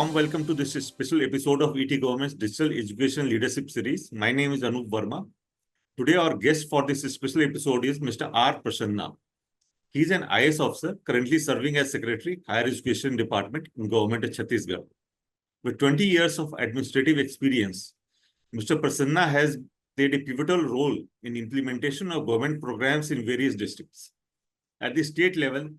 warm welcome to this special episode of ETGovernment's Digital Education Leadership Series. My name is Anoop Verma. Today, our guest for this special episode is Mr. R. Prasanna. He is an IS officer currently serving as Secretary, Higher Education Department in Government of Chhattisgarh. With 20 years of administrative experience, Mr. Prasanna has played a pivotal role in implementation of government programs in various districts. At the state level,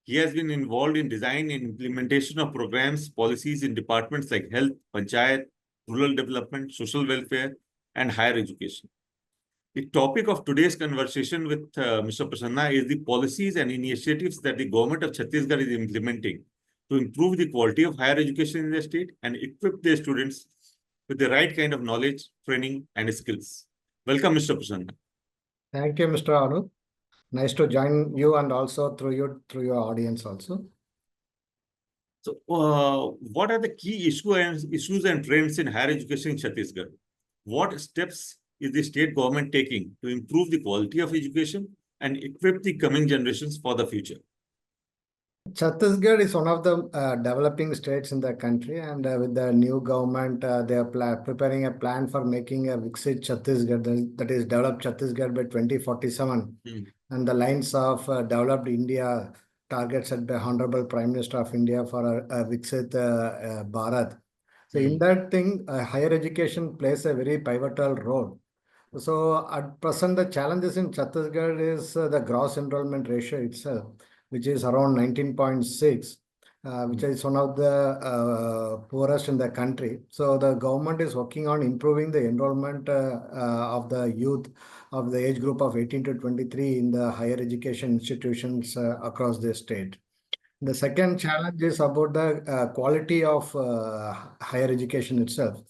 he has been involved in design and implementation of programs, policies in departments like health, panchayat, rural development, social welfare, and higher education. The topic of today's conversation with Mr. Prasanna is the policies and initiatives that the government of Chhattisgarh is implementing to improve the quality of higher education in the state and equip their students with the right kind of knowledge, training, and skills. Welcome, Mr. Prasanna. Thank you, Mr. Anu. Nice to join you and also through your audience also. So, what are the key issues and trends in higher education in Chhattisgarh? What steps is the state government taking to improve the quality of education and equip the coming generations for the future? Chhattisgarh is one of the developing states in the country, and with the new government, they are preparing a plan for making a Viksit Chhattisgarh, that is developed Chhattisgarh by 2047. And the lines of developed India targets set by Honorable Prime Minister of India for a Viksit Bharat. So in that thing, higher education plays a very pivotal role. So at present, the challenges in Chhattisgarh is the gross enrollment ratio itself, which is around 19.6, which is one of the poorest in the country. So the government is working on improving the enrollment of the youth of the age group of 18 to 23 in the higher education institutions across the state. The second challenge is about the quality of higher education itself,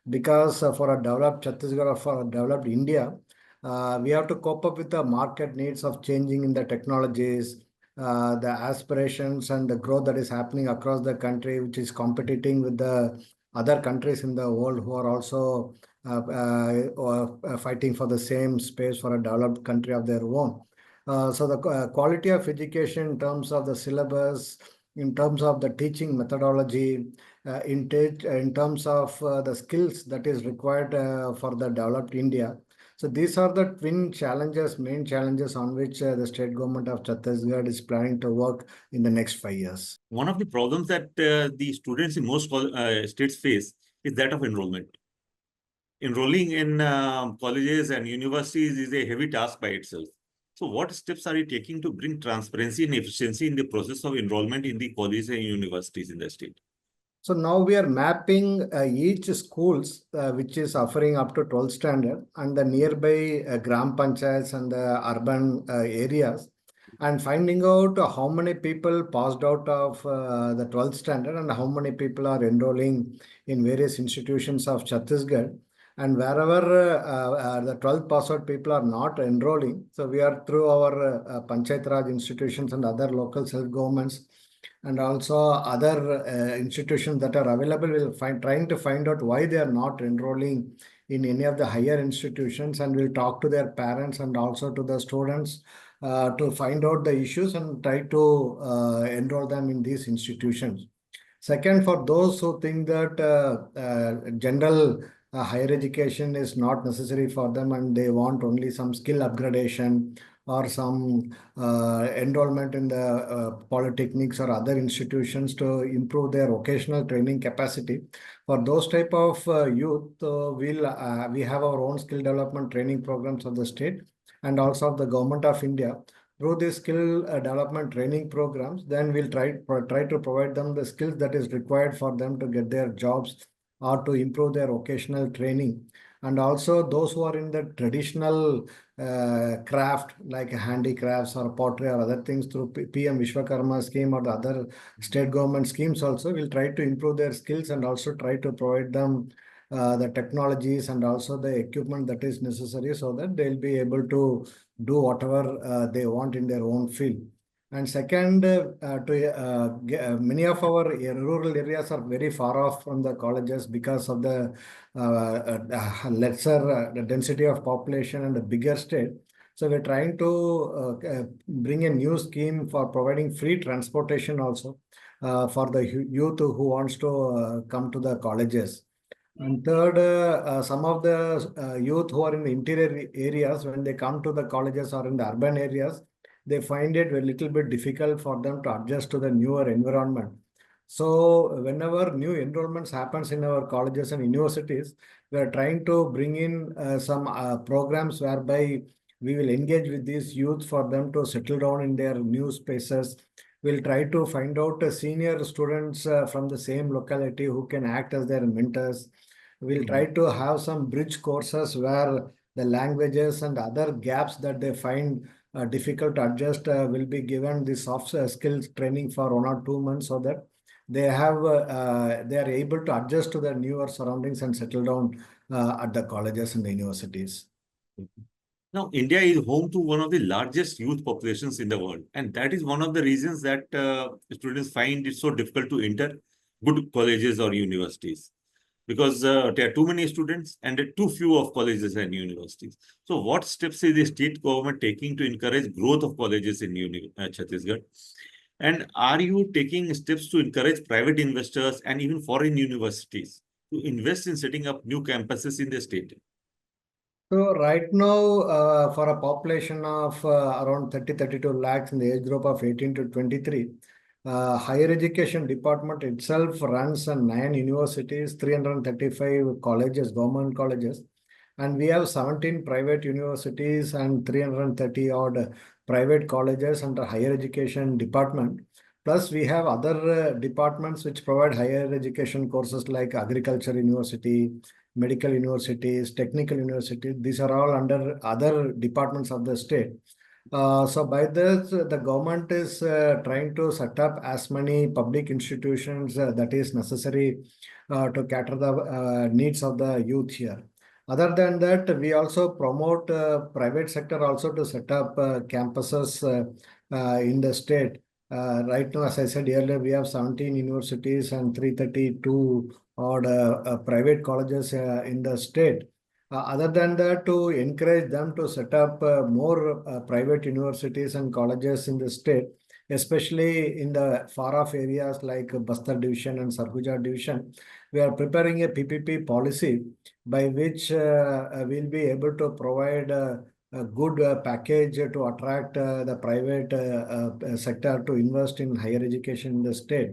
because for a developed Chhattisgarh or for a developed India, we have to cope up with the market needs of changing in the technologies, the aspirations and the growth that is happening across the country, which is competing with the other countries in the world who are also fighting for the same space for a developed country of their own. So the quality of education in terms of the syllabus, in terms of the teaching methodology, in terms of the skills that is required for the developed India. So these are the main challenges on which the state government of Chhattisgarh is planning to work in the next 5 years. One of the problems that the students in most states face is that of enrollment. Enrolling in colleges and universities is a heavy task by itself. So what steps are you taking to bring transparency and efficiency in the process of enrollment in the colleges and universities in the state? So now we are mapping each schools which is offering up to 12th standard and the nearby gram panchayats and the urban areas, and finding out how many people passed out of the 12th standard and how many people are enrolling in various institutions of Chhattisgarh. And wherever the 12th pass out people are not enrolling, so we are through our Panchayat Raj institutions and other local self-governments and also other institutions that are available, will trying to find out why they are not enrolling in any of the higher institutions, and we'll talk to their parents and also to the students to find out the issues and try to enroll them in these institutions. Second, for those who think that general higher education is not necessary for them and they want only some skill upgradation or some enrollment in the polytechnics or other institutions to improve their vocational training capacity. For those type of youth, we have our own skill development training programs of the state and also of the government of India. Through these skill development training programs, then we'll try to provide them the skills that is required for them to get their jobs or to improve their vocational training. And also those who are in the traditional craft like handicrafts or pottery or other things through PM Vishwakarma scheme or the other state government schemes also, will try to improve their skills and also try to provide them the technologies and also the equipment that is necessary so that they'll be able to do whatever they want in their own field. And second, many of our rural areas are very far off from the colleges because of the lesser density of population and the bigger state. So we're trying to bring a new scheme for providing free transportation also for the youth who wants to come to the colleges. And third, some of the youth who are in the interior areas, when they come to the colleges or in the urban areas, they find it a little bit difficult for them to adjust to the newer environment. So whenever new enrollments happens in our colleges and universities, we are trying to bring in some programs whereby we will engage with these youth for them to settle down in their new spaces. We'll try to find out senior students from the same locality who can act as their mentors. We'll try to have some bridge courses where the languages and other gaps that they find difficult to adjust will be given the soft skills training for 1 or 2 months so that they are able to adjust to their newer surroundings and settle down at the colleges and the universities. Now, India is home to one of the largest youth populations in the world, and that is one of the reasons that students find it so difficult to enter good colleges or universities, because there are too many students and too few of colleges and universities. So what steps is the state government taking to encourage growth of colleges in Chhattisgarh? And are you taking steps to encourage private investors and even foreign universities to invest in setting up new campuses in the state? So right now, for a population of around 32 lakhs in the age group of 18 to 23, higher education department itself runs 9 universities, 335 colleges, government colleges, and we have 17 private universities and 330 odd private colleges under higher education department. Plus, we have other departments which provide higher education courses like agriculture university, medical universities, technical universities. These are all under other departments of the state. So by this, the government is trying to set up as many public institutions that is necessary to cater the needs of the youth here. Other than that, we also promote private sector also to set up campuses in the state. Right now, as I said earlier, we have 17 universities and 332 odd private colleges in the state. Other than that, to encourage them to set up more private universities and colleges in the state, especially in the far-off areas like Bastar division and Sarguja division, we are preparing a PPP policy by which we'll be able to provide a good package to attract the private sector to invest in higher education in the state.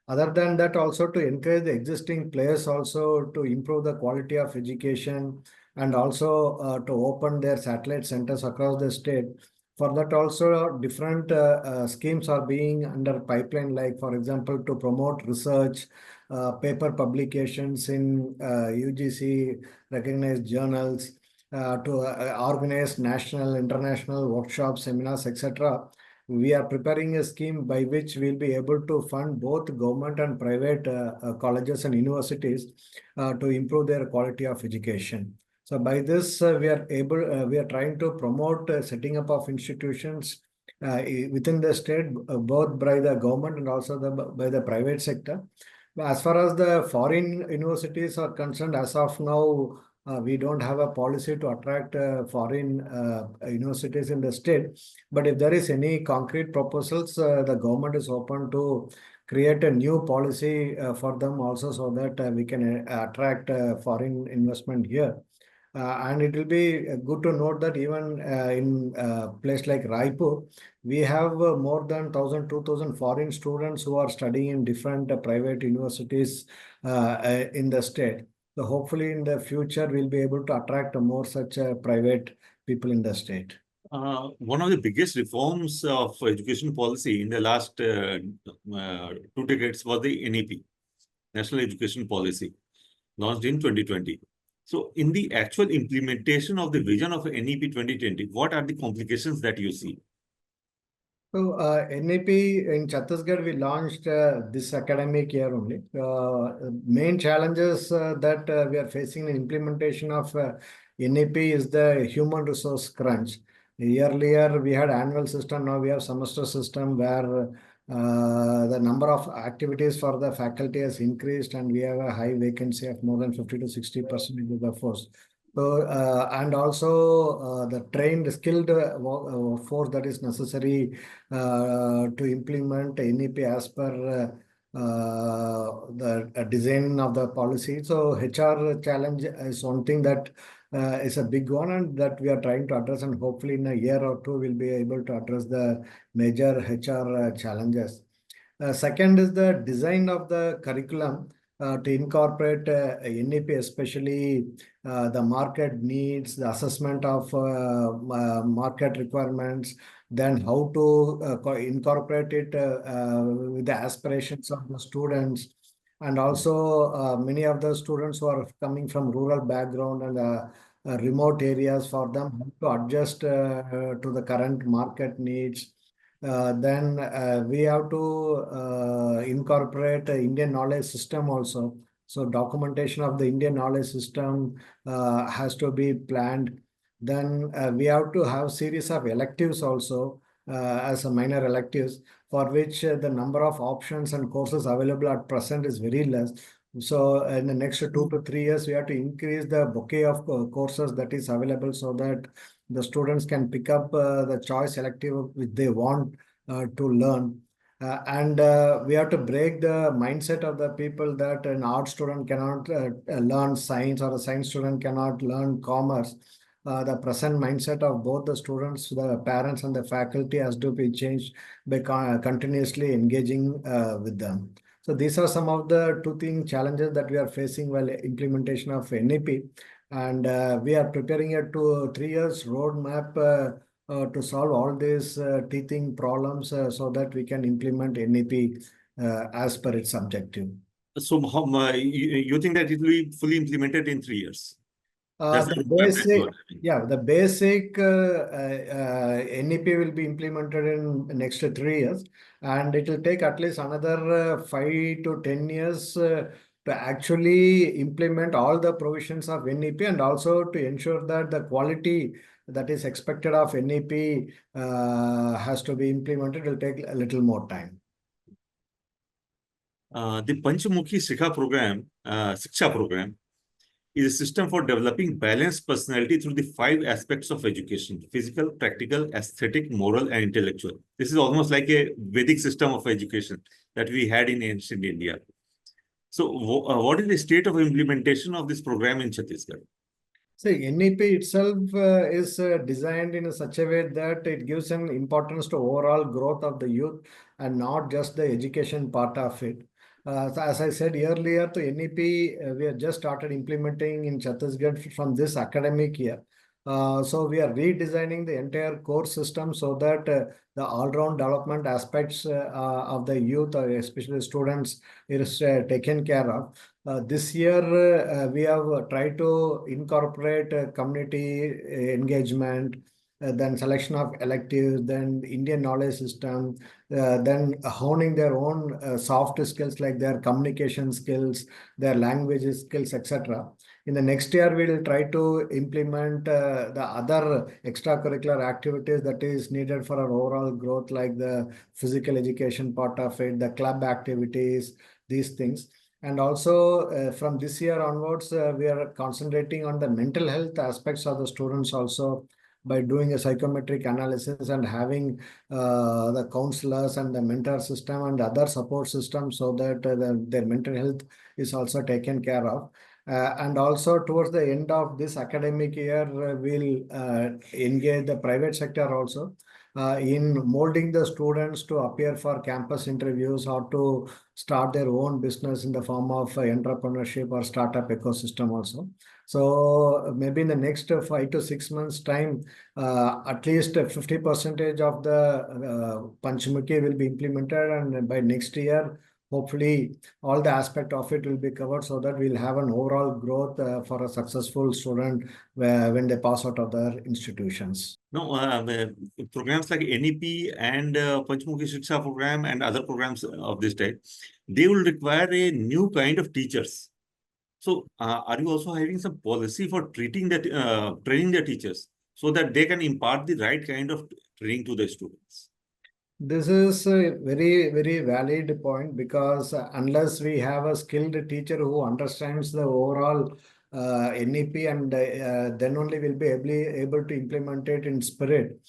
Other than that, also to encourage the existing players also to improve the quality of education and also to open their satellite centers across the state. For that also different schemes are being under pipeline, like for example, to promote research, paper publications in UGC recognized journals, to organize national, international workshops, seminars, etc. We are preparing a scheme by which we'll be able to fund both government and private colleges and universities to improve their quality of education. So by this, we are trying to promote setting up of institutions within the state, both by the government and also by the private sector. As far as the foreign universities are concerned, as of now, we don't have a policy to attract foreign universities in the state. But if there is any concrete proposals, the government is open to create a new policy for them also so that we can attract foreign investment here. And it will be good to note that even in a place like Raipur, we have more than 1,000, 2,000 foreign students who are studying in different private universities in the state. So hopefully in the future, we'll be able to attract more such private people in the state. One of the biggest reforms of education policy in the last 2 decades was the NEP, National Education Policy, launched in 2020. So in the actual implementation of the vision of NEP 2020, what are the complications that you see? So NEP in Chhattisgarh, we launched this academic year only. Main challenges that we are facing in implementation of NEP is the human resource crunch. Earlier, we had annual system. Now we have semester system where the number of activities for the faculty has increased and we have a high vacancy of more than 50 to 60% of the force. So, and also the trained, skilled force that is necessary to implement NEP as per the design of the policy. So, HR challenge is one thing that is a big one, and that we are trying to address, and hopefully in a year or two we'll be able to address the major HR challenges. Second is the design of the curriculum to incorporate NEP, especially the market needs, the assessment of market requirements, then how to incorporate it with the aspirations of the students. And also many of the students who are coming from rural background and remote areas, for them how to adjust to the current market needs. Then we have to incorporate the Indian knowledge system also. So documentation of the Indian knowledge system has to be planned. Then we have to have series of electives also as a minor electives, for which the number of options and courses available at present is very less. So in the next 2 to 3 years, we have to increase the bouquet of courses that is available, so that the students can pick up the choice elective which they want to learn. And we have to break the mindset of the people that an art student cannot learn science, or a science student cannot learn commerce. The present mindset of both the students, the parents, and the faculty has to be changed by continuously engaging with them. So these are some of the two challenges that we are facing while implementation of NEP, and we are preparing a 2 3 years roadmap to solve all these teething problems so that we can implement NEP as per its objective. So you think that it will be fully implemented in 3 years? That's The the roadmap that you basic, are having. yeah, the basic NEP will be implemented in the next 3 years, and it will take at least another 5 to 10 years to actually implement all the provisions of NEP, and also to ensure that the quality that is expected of NEP has to be implemented. It will take a little more time. The Panchmukhi Shiksha program is a system for developing balanced personality through the 5 aspects of education: physical, practical, aesthetic, moral, and intellectual. This is almost like a Vedic system of education that we had in ancient India. So what is the state of implementation of this program in Chhattisgarh? So NEP itself is designed in such a way that it gives an importance to overall growth of the youth, and not just the education part of it. So as I said earlier, the NEP we have just started implementing in Chhattisgarh from this academic year. So we are redesigning the entire course system so that the all-round development aspects of the youth, especially students, is taken care of. This year, we have tried to incorporate community engagement, then selection of electives, then Indian knowledge system, then honing their own soft skills like their communication skills, their language skills, etc. In the next year, we will try to implement the other extracurricular activities that is needed for our overall growth, like the physical education part of it, the club activities, these things. And also from this year onwards, we are concentrating on the mental health aspects of the students also, by doing a psychometric analysis and having the counselors and the mentor system and other support systems, so that their mental health is also taken care of. And also towards the end of this academic year, we'll engage the private sector also in molding the students to appear for campus interviews, or to start their own business in the form of entrepreneurship or startup ecosystem also. So maybe in the next 5 to 6 months time, at least 50% of the Panchmukhi will be implemented, and by next year, hopefully all the aspect of it will be covered, so that we'll have an overall growth for a successful student when they pass out of their institutions. No, programs like NEP and Panchmukhi Shiksha program and other programs of this type, they will require a new kind of teachers. So are you also having some policy for training the teachers so that they can impart the right kind of training to the students? This is a very, very valid point, because unless we have a skilled teacher who understands the overall NEP, and then only we'll be able to implement it in spirit.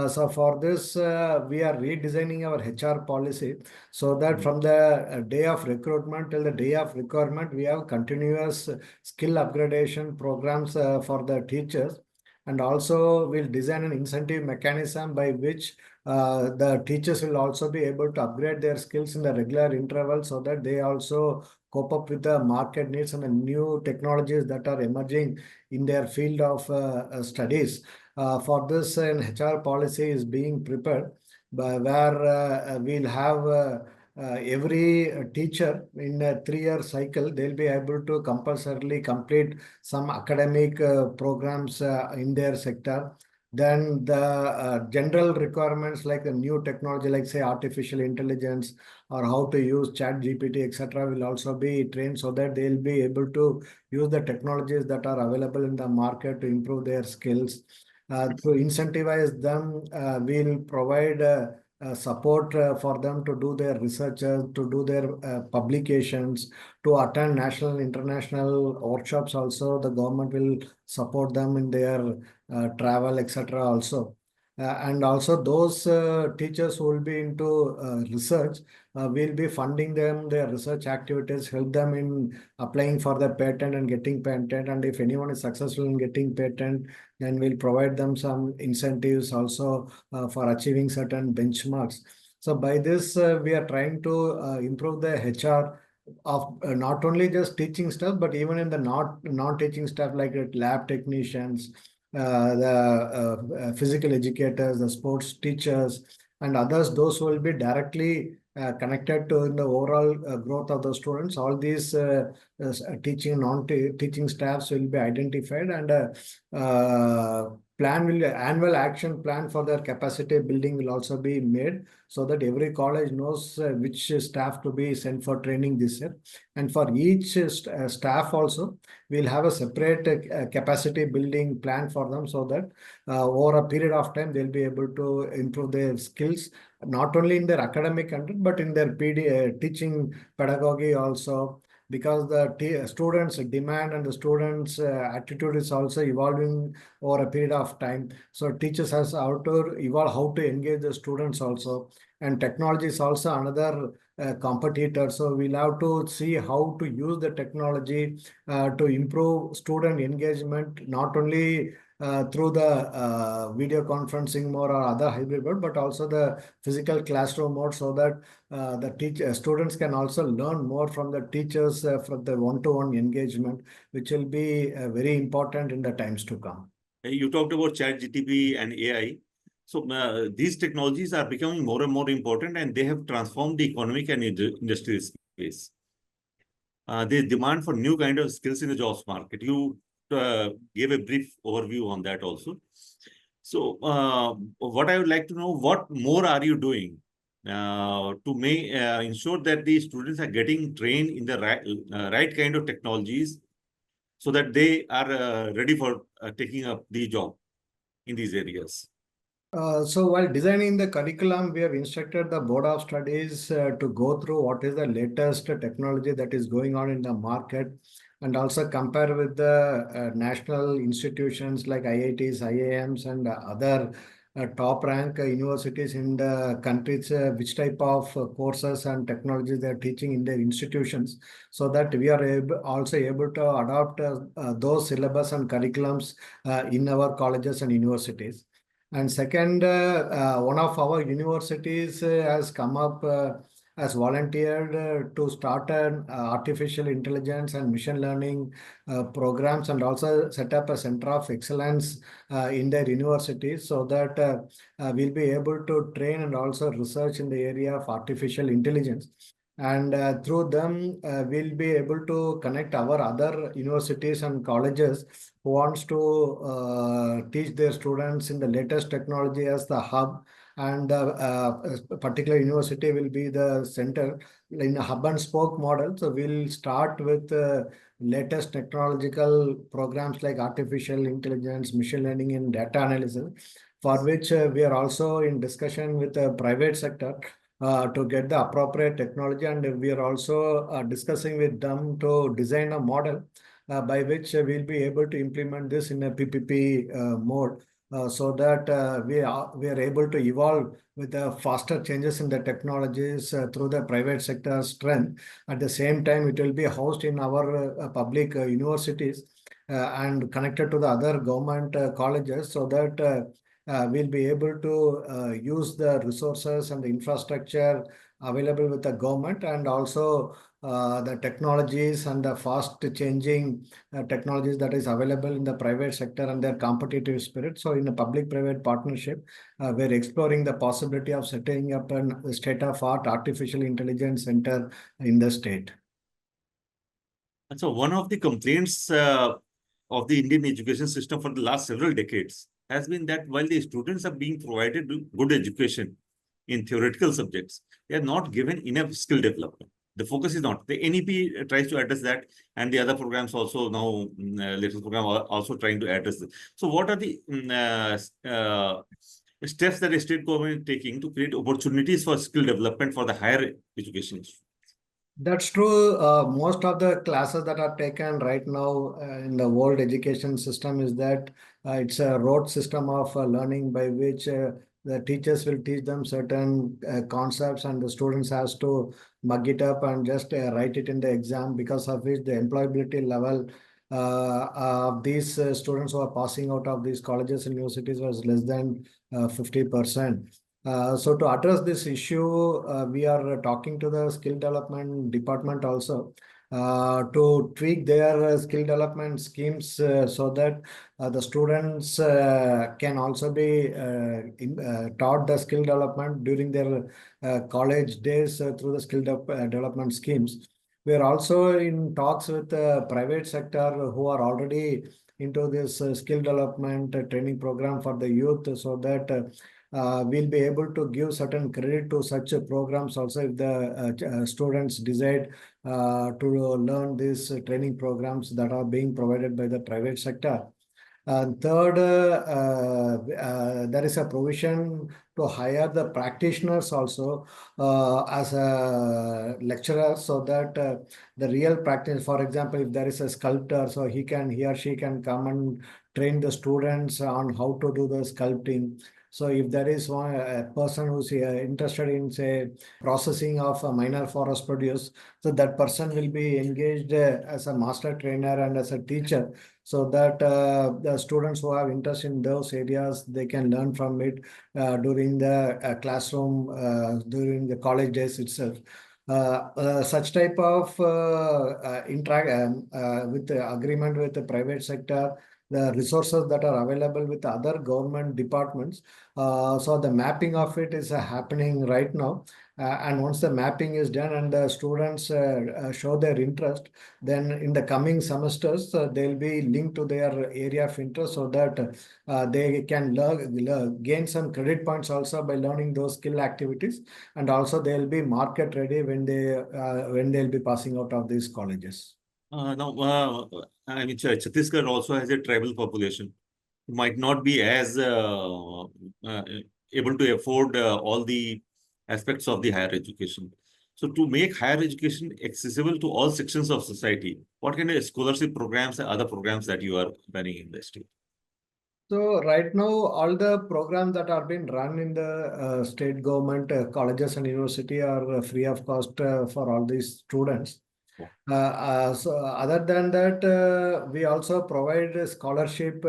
So for this, we are redesigning our HR policy so that from the day of recruitment till the day of requirement, we have continuous skill upgradation programs for the teachers. And also we'll design an incentive mechanism by which the teachers will also be able to upgrade their skills in the regular interval so that they also cope up with the market needs and the new technologies that are emerging in their field of studies. For this, an HR policy is being prepared where we'll have every teacher in a 3-year cycle, they'll be able to compulsorily complete some academic programs in their sector. Then the general requirements like the new technology, like say artificial intelligence or how to use chat GPT, etc., will also be trained so that they'll be able to use the technologies that are available in the market to improve their skills. To incentivize them, we'll provide support for them to do their research, to do their publications, to attend national and international workshops. Also, the government will support them in their travel, etc. also. And also those teachers who will be into research, we'll be funding them, their research activities, help them in applying for the patent and getting patent. And if anyone is successful in getting patent, then we'll provide them some incentives also for achieving certain benchmarks. So by this, we are trying to improve the HR of not only just teaching staff, but even in the non-teaching staff like lab technicians, the physical educators, the sports teachers, and others, those who will be directly connected to the overall growth of the students. All these teaching, non-teaching staffs will be identified, and annual action plan for their capacity building will also be made so that every college knows which staff to be sent for training this year. And for each staff also, we'll have a separate capacity building plan for them so that over a period of time, they'll be able to improve their skills, not only in their academic content, but in their teaching pedagogy also, because the students' demand and the students' attitude is also evolving over a period of time. So teachers has how to evolve, how to engage the students also. And technology is also another competitor. So we'll have to see how to use the technology to improve student engagement, not only through the video conferencing mode or other hybrid mode, but also the physical classroom mode, so that the students can also learn more from the teachers from the one-to-one engagement, which will be very important in the times to come. You talked about chat GTP and AI. So these technologies are becoming more and more important, and they have transformed the economic and industrial space. There's demand for new kind of skills in the jobs market. You gave a brief overview on that also. So what I would like to know, what more are you doing to ensure that the students are getting trained in the right kind of technologies so that they are ready for taking up the job in these areas? So while designing the curriculum, we have instructed the Board of Studies to go through what is the latest technology that is going on in the market, and also compare with the national institutions like IITs, IIMs, and other top rank universities in the countries, which type of courses and technologies they are teaching in their institutions, so that we are also able to adopt those syllabus and curriculums in our colleges and universities. And second, one of our universities has come up, has volunteered to start an artificial intelligence and machine learning programs, and also set up a center of excellence in their university, so that we'll be able to train and also research in the area of artificial intelligence. And through them, we'll be able to connect our other universities and colleges who wants to teach their students in the latest technology as the hub, and a particular university will be the center in a hub and spoke model. So we'll start with latest technological programs like artificial intelligence, machine learning, and data analysis, for which we are also in discussion with the private sector to get the appropriate technology. And we are also discussing with them to design a model by which we'll be able to implement this in a PPP mode. So that we are able to evolve with the faster changes in the technologies through the private sector strength. At the same time, it will be housed in our public universities and connected to the other government colleges, so that we'll be able to use the resources and the infrastructure available with the government, and also the technologies and the fast changing technologies that is available in the private sector and their competitive spirit. So in a public-private partnership, we're exploring the possibility of setting up a state-of-art artificial intelligence center in the state. And so one of the complaints of the Indian education system for the last several decades has been that while the students are being provided good education in theoretical subjects, they are not given enough skill development. The focus is not. The NEP tries to address that, and the other programs also now, latest program are also trying to address this. So what are the steps that the state government is taking to create opportunities for skill development for the higher education? That's true. Most of the classes that are taken right now in the world education system is that it's a rote system of learning, by which the teachers will teach them certain concepts, and the students has to mug it up and just write it in the exam, because of which the employability level of these students who are passing out of these colleges and universities was less than 50%. So to address this issue, we are talking to the skill development department also to tweak their skill development schemes, so that the students can also be taught the skill development during their college days through the skill development schemes. We are also in talks with the private sector who are already into this skill development training program for the youth, so that we'll be able to give certain credit to such programs also, if the students decide to learn these training programs that are being provided by the private sector. And third, there is a provision to hire the practitioners also as a lecturer, so that the real practice, for example, if there is a sculptor, so he or she can come and train the students on how to do the sculpting. So if there is a person who's interested in, say, processing of a minor forest produce, so that person will be engaged as a master trainer and as a teacher, so that the students who have interest in those areas, they can learn from it during the classroom, during the college days itself. Such type of interact with the agreement with the private sector, the resources that are available with other government departments. So the mapping of it is happening right now. And once the mapping is done and the students show their interest, then in the coming semesters, they'll be linked to their area of interest, so that they can gain some credit points also by learning those skill activities. And also they'll be market ready when they'll be passing out of these colleges. Now, I mean, Chhattisgarh also has a tribal population who might not be as able to afford all the aspects of the higher education. So, to make higher education accessible to all sections of society, what kind of scholarship programs and other programs that you are running in the state? So right now, all the programs that are being run in the state government colleges and university are free of cost for all these students. So other than that, we also provide a scholarship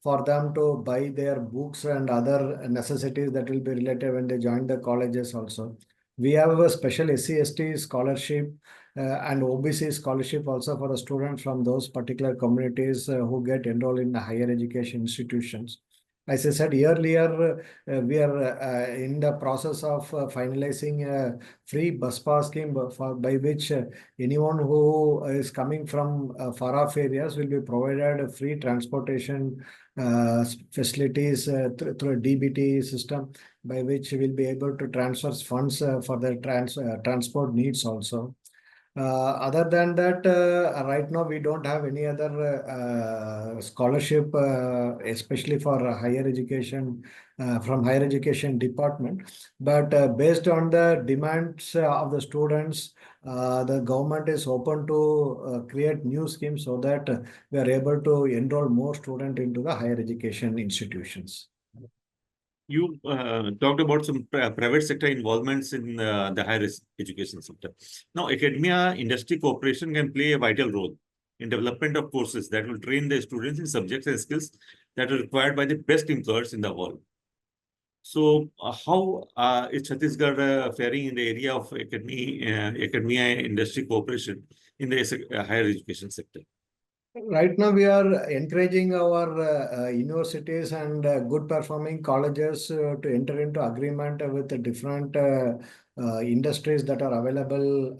for them to buy their books and other necessities that will be related when they join the colleges also. We have a special SC/ST scholarship and OBC scholarship also for the students from those particular communities who get enrolled in the higher education institutions. As I said earlier, we are in the process of finalizing a free bus pass scheme by which anyone who is coming from far off areas will be provided free transportation facilities through a DBT system, by which we will be able to transfer funds for the transport needs also. Other than that, right now we don't have any other scholarship, especially for higher education, from higher education department. But based on the demands of the students, the government is open to create new schemes so that we are able to enroll more students into the higher education institutions. You talked about some private sector involvements in the higher education sector. Now, academia industry cooperation can play a vital role in development of courses that will train the students in subjects and skills that are required by the best employers in the world. So, how is Chhattisgarh faring in the area of academia industry cooperation in the higher education sector? Right now, we are encouraging our universities and good performing colleges to enter into agreement with the different industries that are available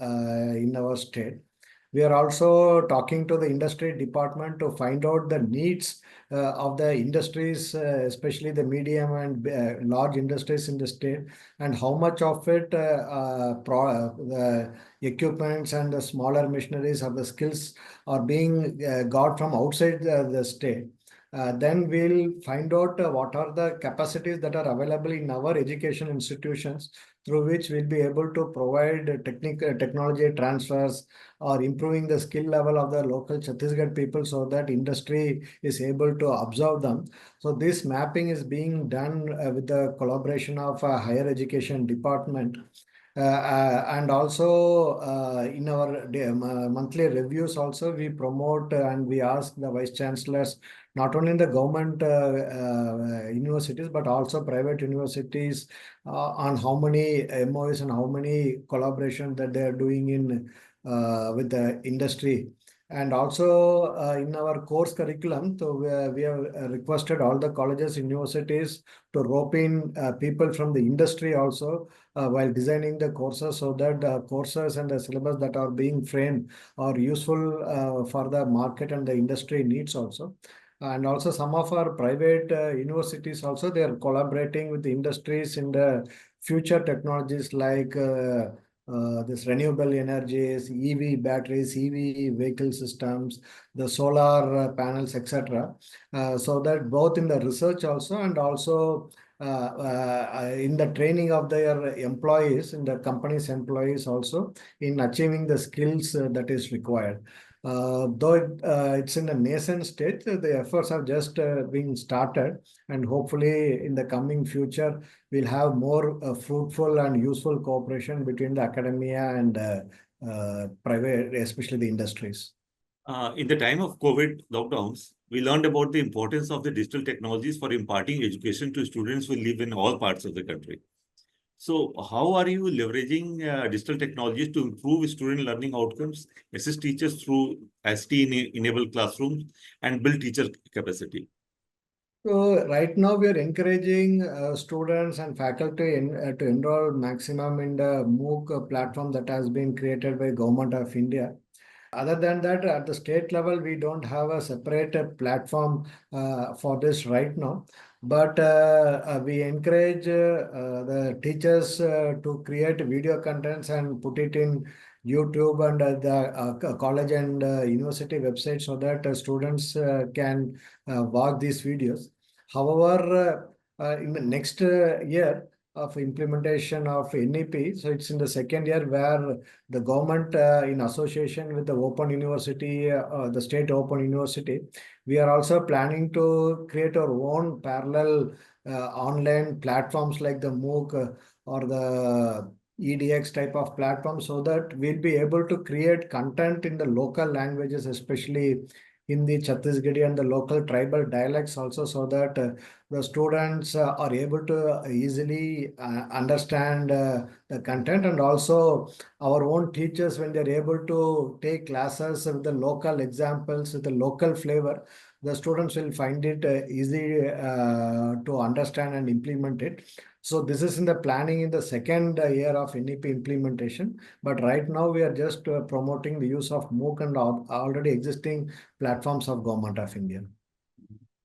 in our state. We are also talking to the industry department to find out the needs of the industries, especially the medium and large industries in the state, and how much of it the equipments and the smaller machineries of the skills are being got from outside the state. Then we'll find out what are the capacities that are available in our education institutions through which we'll be able to provide technical technology transfers or improving the skill level of the local Chhattisgarh people so that industry is able to absorb them. So this mapping is being done with the collaboration of higher education department. And also in our monthly reviews also we promote and we ask the vice chancellors not only in the government universities but also private universities on how many MOUs and how many collaboration that they are doing in with the industry. And also in our course curriculum, so we have requested all the colleges, universities to rope in people from the industry also while designing the courses so that the courses and the syllabus that are being framed are useful for the market and the industry needs also. And also some of our private universities also, they are collaborating with the industries in the future technologies like this renewable energies, EV batteries, EV vehicle systems, the solar panels, etc. So that both in the research also and also in the training of their employees, in the company's employees also, in achieving the skills that is required. Though it's in the nascent stage, the efforts have just been started, and hopefully in the coming future, we'll have more fruitful and useful cooperation between the academia and private, especially the industries. In the time of COVID lockdowns, we learned about the importance of the digital technologies for imparting education to students who live in all parts of the country. So, how are you leveraging digital technologies to improve student learning outcomes, assist teachers through ICT-enabled classrooms, and build teacher capacity? So right now we are encouraging students and faculty to enroll maximum in the MOOC platform that has been created by Government of India. Other than that, at the state level, we don't have a separate platform for this right now. But we encourage the teachers to create video contents and put it in YouTube and the college and university website so that students can watch these videos. However, in the next year of implementation of NEP, so it's in the second year where the government in association with the Open University, the State Open University, we are also planning to create our own parallel online platforms like the MOOC or the EDX type of platform so that we'll be able to create content in the local languages, especially Hindi, Chhattisgarhi and the local tribal dialects also so that the students are able to easily understand the content, and also our own teachers, when they're able to take classes with the local examples, with the local flavor, the students will find it easy to understand and implement it. So this is in the planning in the second year of NEP implementation. But right now we are just promoting the use of MOOC and already existing platforms of Government of India.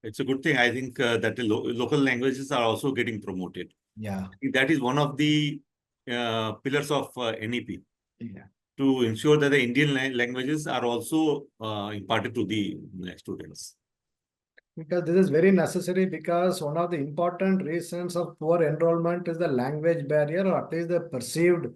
It's a good thing. I think that the local languages are also getting promoted. Yeah. That is one of the pillars of NEP. Yeah. to ensure that the Indian languages are also imparted to the students? Because this is very necessary, because one of the important reasons of poor enrollment is the language barrier, or at least the perceived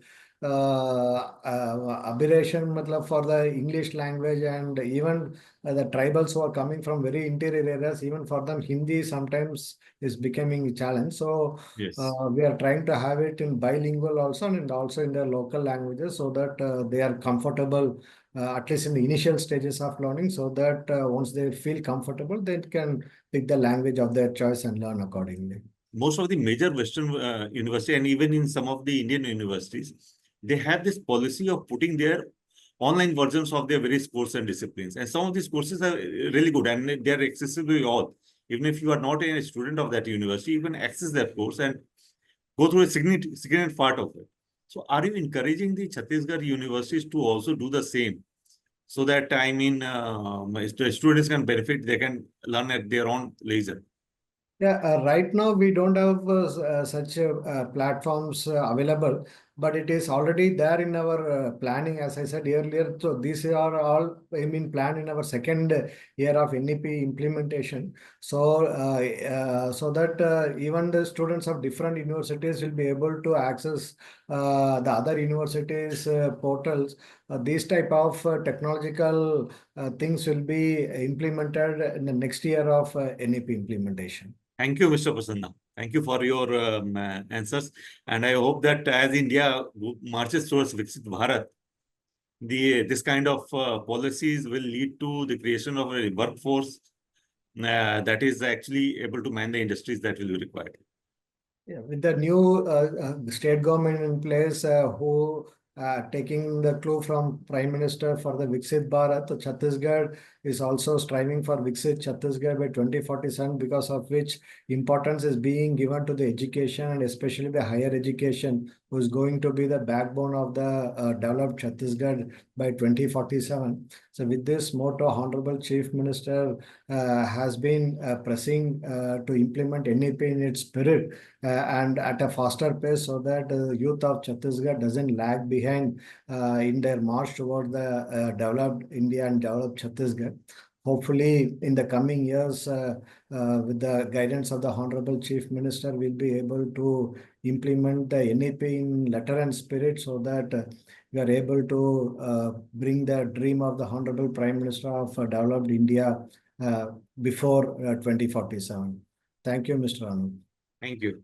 aberration matlab, for the English language, and even the tribals who are coming from very interior areas, even for them Hindi sometimes is becoming a challenge. So Yes. we are trying to have it in bilingual also, and also in their local languages, so that they are comfortable at least in the initial stages of learning, so that once they feel comfortable, they can pick the language of their choice and learn accordingly. Most of the major Western university, and even in some of the Indian universities, they have this policy of putting their online versions of their various courses and disciplines. And some of these courses are really good and they are accessible to all. Even if you are not a student of that university, you can access that course and go through a significant part of it. So are you encouraging the Chhattisgarh universities to also do the same? So that, I mean, students can benefit, they can learn at their own leisure. Yeah, right now we don't have such platforms available, but it is already there in our planning, as I said earlier. So these are all, I mean, planned in our second year of NEP implementation. So, so that even the students of different universities will be able to access the other universities' portals. These type of technological things will be implemented in the next year of NEP implementation. Thank you, Mr. Prasanna. Thank you for your answers. And I hope that as India marches towards Viksit Bharat, this kind of policies will lead to the creation of a workforce that is actually able to man the industries that will be required. Yeah, with the new state government in place, who taking the clue from Prime Minister for the Viksit Bharat, Chhattisgarh is also striving for Viksit Chhattisgarh by 2047, because of which importance is being given to the education, and especially the higher education, who is going to be the backbone of the developed Chhattisgarh by 2047. So with this motto, Honorable Chief Minister has been pressing to implement NEP in its spirit and at a faster pace, so that the youth of Chhattisgarh doesn't lag behind in their march toward the developed India and developed Chhattisgarh. Hopefully, in the coming years, with the guidance of the Honorable Chief Minister, we'll be able to implement the NEP in letter and spirit, so that we are able to bring the dream of the Honorable Prime Minister of developed India before 2047. Thank you, Mr. Anoop. Thank you.